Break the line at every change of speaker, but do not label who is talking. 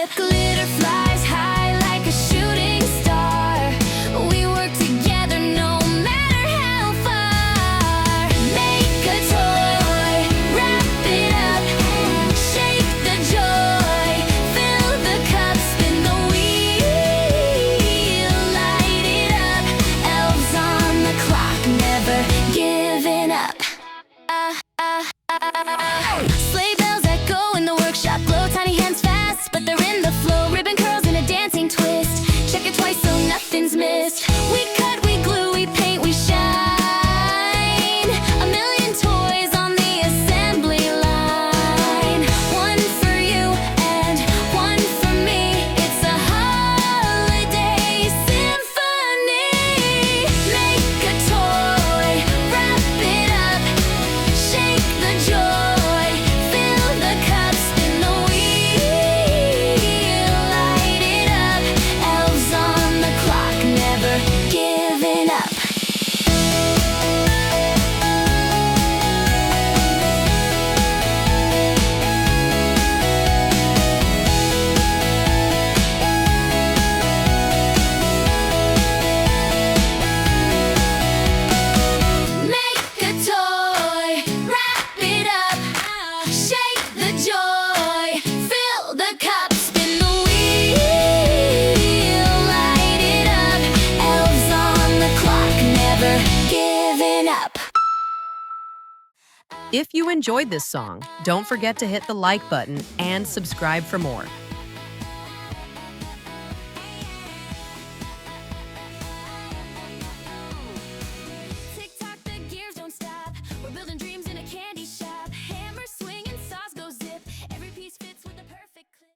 with glitter flies high like a shooting star. We work together no matter how far. Make a toy, wrap it up, shake the joy, fill the cup, spin the wheel, light it up. Elves on the clock, never giving up. Sleigh bells echo in the workshop, glow tiny hands fast, but they're in the flow. Ribbon curls in a dancing twist. Check it twice so nothing's missed. We cut, we glue, we paint, we shine. A million toys on the assembly line. One for you and one for me. It's a holiday symphony. Make a toy, wrap it up, shake the joy, fill the cup, spin the wheel, light it up. Elves on the clock, never giving up. Make a toy, wrap it up, shake the joy, fill the cup, spin the wheel, light it up. Elves on the clock, never giving up.
If you enjoyed this song, don't forget to hit the like button and subscribe for more.